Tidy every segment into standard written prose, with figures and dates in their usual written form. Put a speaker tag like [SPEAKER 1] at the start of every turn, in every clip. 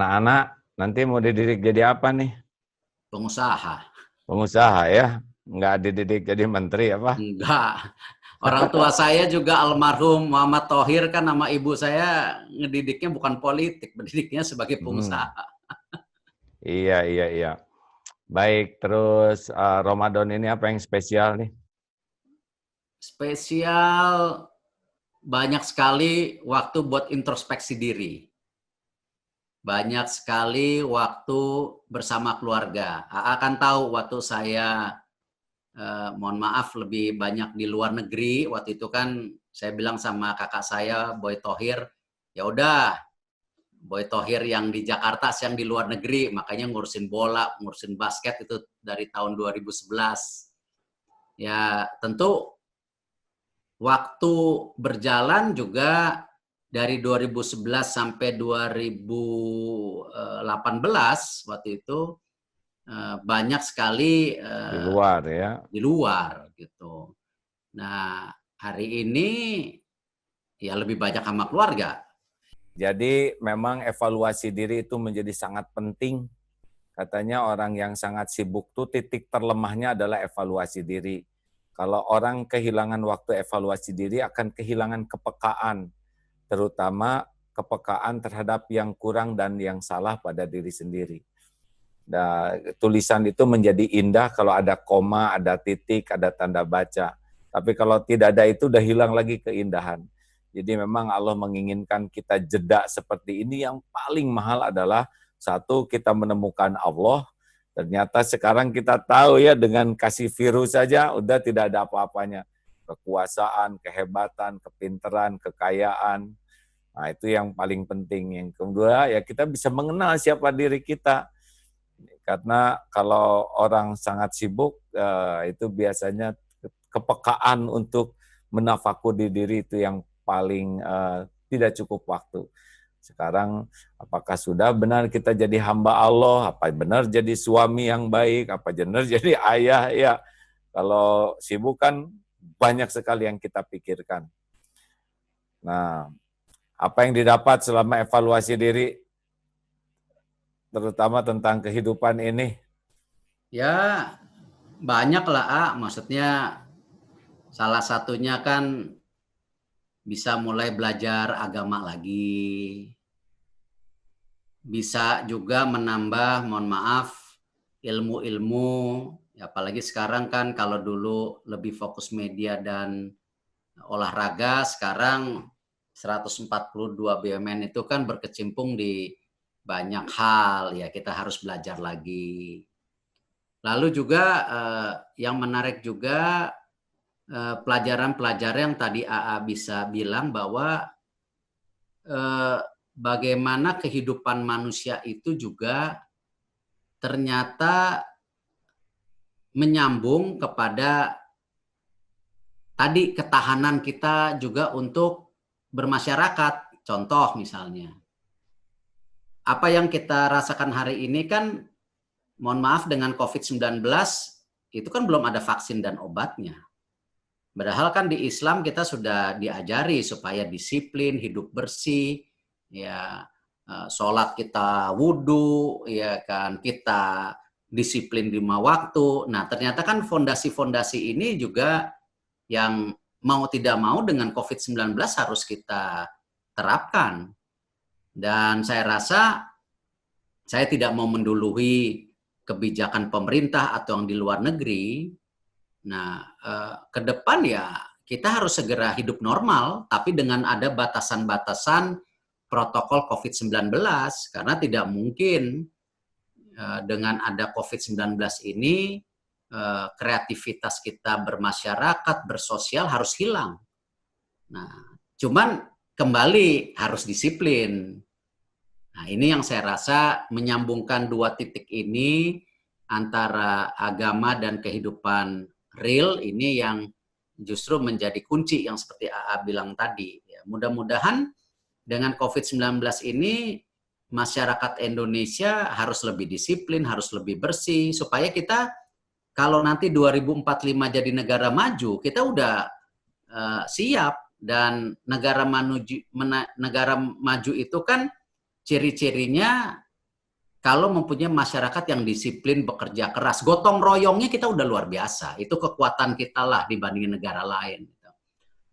[SPEAKER 1] Anak-anak nanti mau dididik jadi apa nih?
[SPEAKER 2] Pengusaha.
[SPEAKER 1] Pengusaha ya? Nggak dididik jadi menteri apa?
[SPEAKER 2] Enggak. Orang tua saya juga almarhum Muhammad Thohir, kan nama ibu saya ngedidiknya bukan politik, mendidiknya sebagai pengusaha.
[SPEAKER 1] Iya, iya, iya. Baik, terus Ramadan ini apa yang spesial nih?
[SPEAKER 2] Spesial, banyak sekali waktu buat introspeksi diri. Banyak sekali waktu bersama keluarga. AA kan tahu waktu saya, mohon maaf, lebih banyak di luar negeri. Waktu itu kan saya bilang sama kakak saya, Boy Thohir, ya udah, Boy Thohir yang di Jakarta, saya yang di luar negeri, makanya ngurusin bola, ngurusin basket itu dari tahun 2011. Ya tentu waktu berjalan juga dari 2011 sampai 2018 waktu itu banyak sekali
[SPEAKER 1] Di luar ya?
[SPEAKER 2] di luar gitu. Nah hari ini ya lebih banyak sama keluarga.
[SPEAKER 1] Jadi memang evaluasi diri itu menjadi sangat penting. Katanya orang yang sangat sibuk tuh titik terlemahnya adalah evaluasi diri. Kalau orang kehilangan waktu evaluasi diri akan kehilangan kepekaan, terutama kepekaan terhadap yang kurang dan yang salah pada diri sendiri. Nah, tulisan itu menjadi indah kalau ada koma, ada titik, ada tanda baca. Tapi kalau tidak ada itu udah hilang lagi keindahan. Jadi memang Allah menginginkan kita jeda seperti ini. Yang paling mahal adalah satu, kita menemukan Allah. Ternyata sekarang kita tahu ya, dengan kasih virus saja udah tidak ada apa-apanya. Kekuasaan, kehebatan, kepinteran, kekayaan. Nah itu yang paling penting. Yang kedua ya kita bisa mengenal siapa diri kita. Karena kalau orang sangat sibuk, itu biasanya kepekaan untuk menafakuri diri itu yang paling tidak cukup waktu. Sekarang apakah sudah benar kita jadi hamba Allah, apa benar jadi suami yang baik, apa benar jadi ayah, ya. Kalau sibuk kan banyak sekali yang kita pikirkan. Nah, apa yang didapat selama evaluasi diri, terutama tentang kehidupan ini?
[SPEAKER 2] Ya banyak lah, maksudnya salah satunya kan bisa mulai belajar agama lagi, bisa juga menambah, mohon maaf, ilmu-ilmu, apalagi sekarang kan kalau dulu lebih fokus media dan olahraga, sekarang 142 BUMN itu kan berkecimpung di banyak hal, ya kita harus belajar lagi. Lalu juga yang menarik juga pelajaran-pelajaran yang tadi AA bisa bilang bahwa bagaimana kehidupan manusia itu juga ternyata menyambung kepada tadi ketahanan kita juga untuk bermasyarakat. Contoh misalnya, apa yang kita rasakan hari ini kan, mohon maaf, dengan COVID-19 itu kan belum ada vaksin dan obatnya. Padahal kan di Islam kita sudah diajari supaya disiplin, hidup bersih, ya, sholat kita wudhu, ya kan, kita disiplin 5 waktu. Nah ternyata kan fondasi-fondasi ini juga yang mau tidak mau dengan COVID-19 harus kita terapkan. Dan saya rasa saya tidak mau mendului kebijakan pemerintah atau yang di luar negeri. Nah, ke depan ya kita harus segera hidup normal, tapi dengan ada batasan-batasan protokol COVID-19, karena tidak mungkin dengan ada COVID-19 ini kreativitas kita bermasyarakat, bersosial harus hilang. Nah, cuman kembali harus disiplin. Nah, ini yang saya rasa menyambungkan dua titik ini antara agama dan kehidupan real ini yang justru menjadi kunci yang seperti AA bilang tadi. Ya, mudah-mudahan dengan COVID-19 ini masyarakat Indonesia harus lebih disiplin, harus lebih bersih, supaya kita kalau nanti 2045 jadi negara maju, kita udah siap. Dan negara maju itu kan ciri-cirinya kalau mempunyai masyarakat yang disiplin, bekerja keras, gotong royongnya kita udah luar biasa. Itu kekuatan kita lah dibandingin negara lain.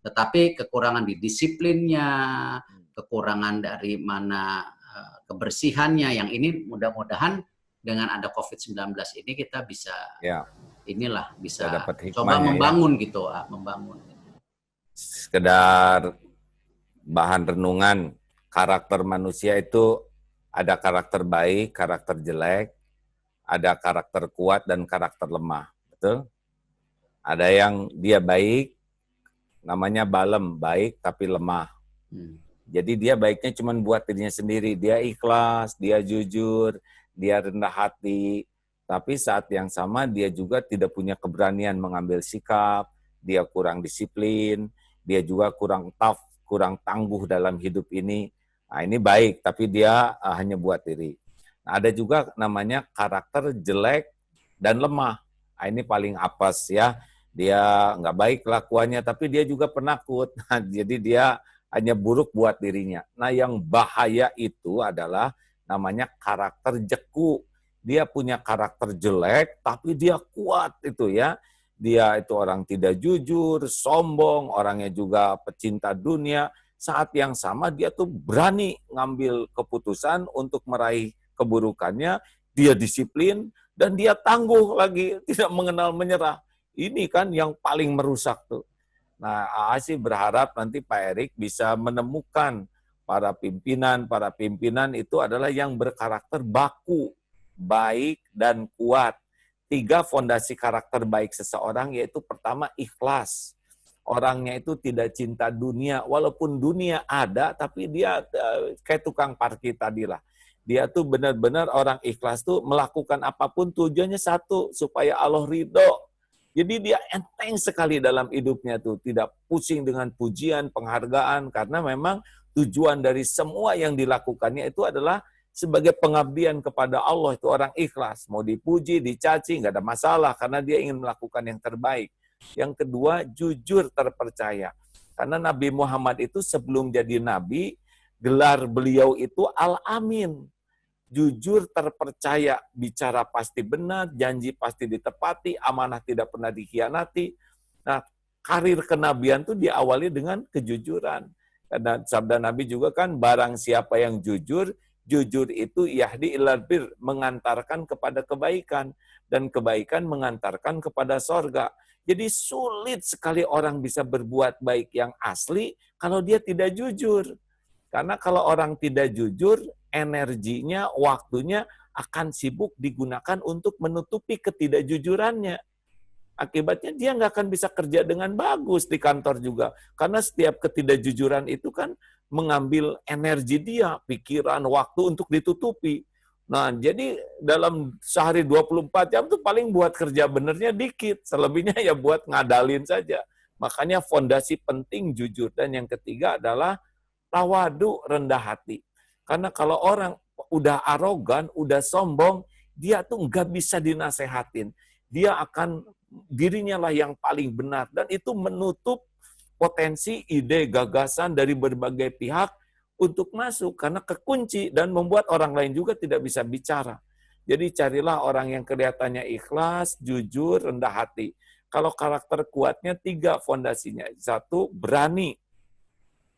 [SPEAKER 2] Tetapi kekurangan di disiplinnya, kekurangan dari mana kebersihannya, yang ini mudah-mudahan dengan ada COVID-19 ini kita bisa bisa coba membangun gitu, membangun.
[SPEAKER 1] Sekedar bahan renungan, karakter manusia itu ada karakter baik, karakter jelek, ada karakter kuat dan karakter lemah, betul? Ada yang dia baik, namanya balem, baik tapi lemah. Jadi dia baiknya cuma buat dirinya sendiri, dia ikhlas, dia jujur, dia rendah hati, tapi saat yang sama dia juga tidak punya keberanian mengambil sikap, dia kurang disiplin, dia juga kurang tough, kurang tangguh dalam hidup ini. Nah, ini baik, tapi dia hanya buat diri. Nah, ada juga namanya karakter jelek dan lemah. Nah, ini paling apes ya. Dia nggak baik kelakuannya, tapi dia juga penakut. Nah, jadi dia hanya buruk buat dirinya. Nah, yang bahaya itu adalah namanya karakter jeku. Dia punya karakter jelek, tapi dia kuat itu ya. Dia itu orang tidak jujur, sombong, orangnya juga pecinta dunia. Saat yang sama dia tuh berani ngambil keputusan untuk meraih keburukannya, dia disiplin, dan dia tangguh lagi, tidak mengenal menyerah. Ini kan yang paling merusak tuh. Nah, AA sih berharap nanti Pak Erik bisa menemukan para pimpinan itu adalah yang berkarakter baku, baik, dan kuat. 3 fondasi karakter baik seseorang yaitu pertama ikhlas. Orangnya itu tidak cinta dunia, walaupun dunia ada, tapi dia kayak tukang parkir tadi lah. Dia tuh benar-benar orang ikhlas tuh melakukan apapun tujuannya satu, supaya Allah ridho. Jadi dia enteng sekali dalam hidupnya tuh, tidak pusing dengan pujian, penghargaan, karena memang tujuan dari semua yang dilakukannya itu adalah sebagai pengabdian kepada Allah. Itu orang ikhlas, mau dipuji, dicaci, nggak ada masalah, karena dia ingin melakukan yang terbaik. Yang kedua, jujur terpercaya. Karena Nabi Muhammad itu sebelum jadi Nabi, gelar beliau itu Al-Amin. Jujur terpercaya, bicara pasti benar, janji pasti ditepati, amanah tidak pernah dikhianati. Nah, karir kenabian itu diawali dengan kejujuran. Karena sabda Nabi juga kan, barang siapa yang jujur, jujur itu yahdi ilal bir, mengantarkan kepada kebaikan. Dan kebaikan mengantarkan kepada sorga. Jadi sulit sekali orang bisa berbuat baik yang asli kalau dia tidak jujur. Karena kalau orang tidak jujur, energinya, waktunya akan sibuk digunakan untuk menutupi ketidakjujurannya. Akibatnya dia nggak akan bisa kerja dengan bagus di kantor juga. Karena setiap ketidakjujuran itu kan mengambil energi dia, pikiran, waktu untuk ditutupi. Nah, jadi dalam sehari 24 jam tuh paling buat kerja benernya dikit. Selebihnya ya buat ngadalin saja. Makanya fondasi penting jujur. Dan yang ketiga adalah tawadu, rendah hati. Karena kalau orang udah arogan, udah sombong, dia tuh nggak bisa dinasehatin. Dia akan, dirinya lah yang paling benar. Dan itu menutup potensi, ide, gagasan dari berbagai pihak untuk masuk, karena kekunci dan membuat orang lain juga tidak bisa bicara. Jadi carilah orang yang kelihatannya ikhlas, jujur, rendah hati. Kalau karakter kuatnya 3 fondasinya. 1, berani.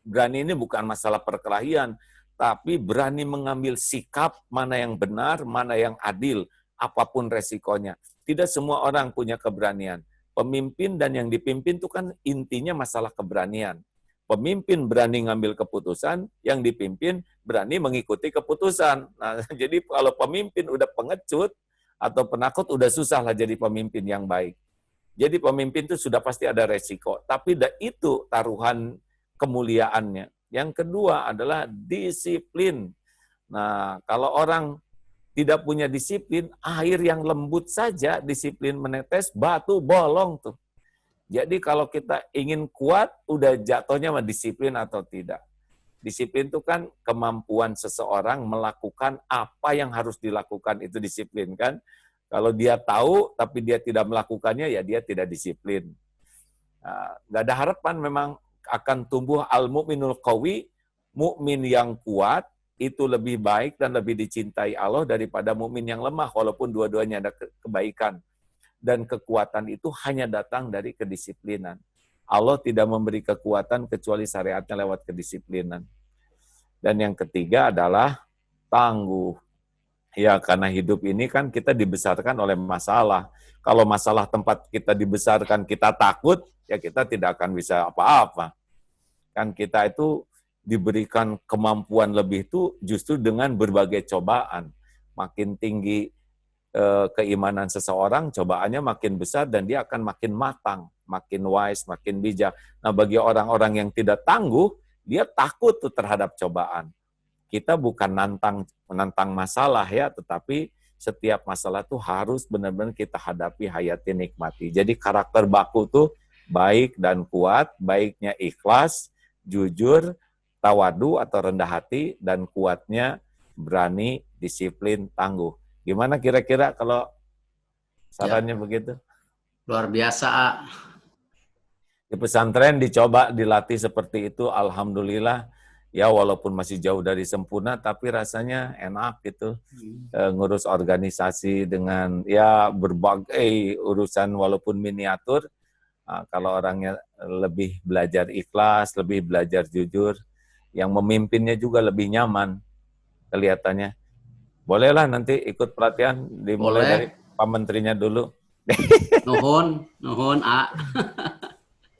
[SPEAKER 1] Berani ini bukan masalah perkelahian, tapi berani mengambil sikap mana yang benar, mana yang adil, apapun resikonya. Tidak semua orang punya keberanian. Pemimpin dan yang dipimpin itu kan intinya masalah keberanian. Pemimpin berani ngambil keputusan, yang dipimpin berani mengikuti keputusan. Nah, jadi kalau pemimpin udah pengecut atau penakut, udah susah lah jadi pemimpin yang baik. Jadi pemimpin itu sudah pasti ada resiko. Tapi itu taruhan kemuliaannya. Yang kedua adalah disiplin. Nah, kalau orang tidak punya disiplin, air yang lembut saja disiplin menetes, batu bolong tuh. Jadi kalau kita ingin kuat, udah jatuhnya sama disiplin atau tidak. Disiplin itu kan kemampuan seseorang melakukan apa yang harus dilakukan, itu disiplin kan. Kalau dia tahu tapi dia tidak melakukannya, ya dia tidak disiplin. Nah, nggak ada harapan memang akan tumbuh al-mu'minul qawi, mukmin yang kuat, itu lebih baik dan lebih dicintai Allah daripada mukmin yang lemah, walaupun dua-duanya ada kebaikan. Dan kekuatan itu hanya datang dari kedisiplinan. Allah tidak memberi kekuatan kecuali syariatnya lewat kedisiplinan. Dan yang ketiga adalah tangguh. Ya, karena hidup ini kan kita dibesarkan oleh masalah. Kalau masalah tempat kita dibesarkan kita takut, ya kita tidak akan bisa apa-apa. Kan kita itu diberikan kemampuan lebih itu justru dengan berbagai cobaan. Makin tinggi keimanan seseorang, cobaannya makin besar dan dia akan makin matang, makin wise, makin bijak. Nah, bagi orang-orang yang tidak tangguh, dia takut tuh terhadap cobaan. Kita bukan menantang masalah ya, tetapi setiap masalah tuh harus benar-benar kita hadapi, hayati, nikmati. Jadi karakter baku tuh baik dan kuat, baiknya ikhlas, jujur, tawadu atau rendah hati, dan kuatnya berani, disiplin, tangguh. Gimana kira-kira kalau sarannya begitu?
[SPEAKER 2] Luar biasa.
[SPEAKER 1] Di pesantren dicoba dilatih seperti itu, alhamdulillah. Ya walaupun masih jauh dari sempurna, tapi rasanya enak gitu. Ngurus organisasi dengan ya berbagai urusan walaupun miniatur. Kalau orangnya lebih belajar ikhlas, lebih belajar jujur, yang memimpinnya juga lebih nyaman kelihatannya. Bolehlah nanti ikut pelatihan, dimulai dari Pak Menterinya dulu.
[SPEAKER 2] Nuhun, A.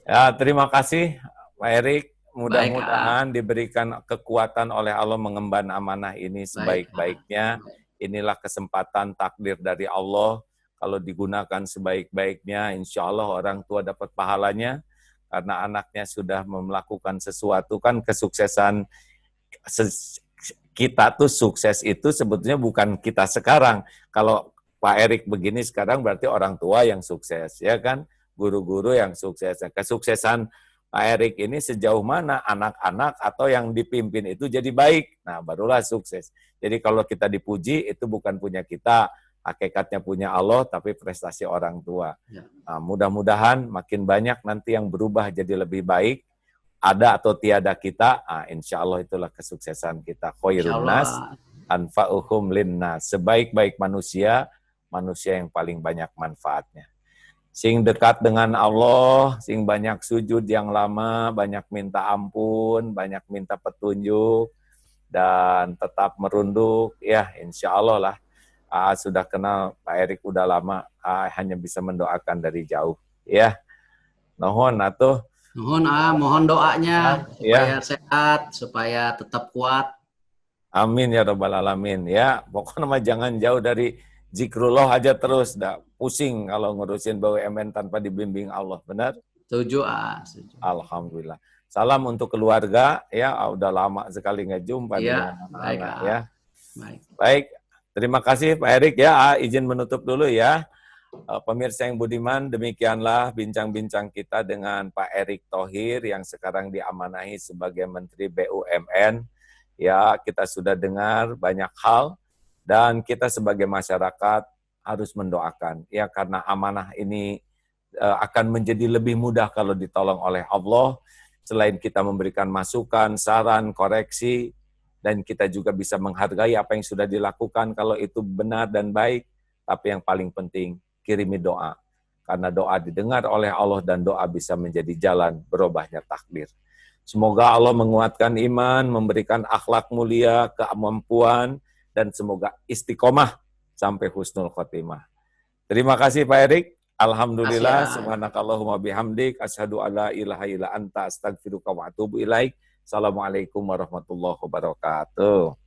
[SPEAKER 1] Ya, terima kasih Pak Erik. Mudah-mudahan diberikan kekuatan oleh Allah mengemban amanah ini sebaik-baiknya. Inilah kesempatan takdir dari Allah. Kalau digunakan sebaik-baiknya, insya Allah orang tua dapat pahalanya. Karena anaknya sudah melakukan sesuatu, kan kesuksesan kita tuh sukses itu sebetulnya bukan kita sekarang. Kalau Pak Erik begini sekarang berarti orang tua yang sukses, ya kan? Guru-guru yang sukses. Kesuksesan Pak Erik ini sejauh mana anak-anak atau yang dipimpin itu jadi baik. Nah, barulah sukses. Jadi kalau kita dipuji itu bukan punya kita, hakikatnya punya Allah, tapi prestasi orang tua. Nah, mudah-mudahan makin banyak nanti yang berubah jadi lebih baik. Ada atau tiada kita, insya Allah itulah kesuksesan kita. Khairun nas, anfa'uhum linnas. Sebaik-baik manusia, manusia yang paling banyak manfaatnya. Sing dekat dengan Allah, sing banyak sujud yang lama, banyak minta ampun, banyak minta petunjuk, dan tetap merunduk, ya insya Allah lah. Sudah kenal Pak Erik udah lama, hanya bisa mendoakan dari jauh. Ya, nuhun atuh.
[SPEAKER 2] Mohon doanya supaya sehat, supaya tetap kuat.
[SPEAKER 1] Amin ya rabbal alamin. Ya, pokoknya mah jangan jauh dari zikrullah aja terus. Dah pusing kalau ngurusin BUMN tanpa dibimbing Allah. Benar?
[SPEAKER 2] Setuju.
[SPEAKER 1] Alhamdulillah. Salam untuk keluarga. Ya, udah lama sekali nggak jumpa dengan anak-anak. Ya. Baik. Terima kasih Pak Erik ya. Izin menutup dulu ya. Pemirsa yang budiman, demikianlah bincang-bincang kita dengan Pak Erik Thohir yang sekarang diamanahi sebagai Menteri BUMN. Ya, kita sudah dengar banyak hal dan kita sebagai masyarakat harus mendoakan. Ya, karena amanah ini akan menjadi lebih mudah kalau ditolong oleh Allah. Selain kita memberikan masukan, saran, koreksi, dan kita juga bisa menghargai apa yang sudah dilakukan kalau itu benar dan baik. Tapi yang paling penting, kirimi doa. Karena doa didengar oleh Allah dan doa bisa menjadi jalan berubahnya takdir. Semoga Allah menguatkan iman, memberikan akhlak mulia, kemampuan, dan semoga istiqomah sampai husnul khotimah. Terima kasih Pak Erik. Alhamdulillah, subhanakallahumma bihamdik, asyhadu alla ilaha illa anta, astagfiruka wa atubu ilaik. Assalamualaikum warahmatullahi wabarakatuh.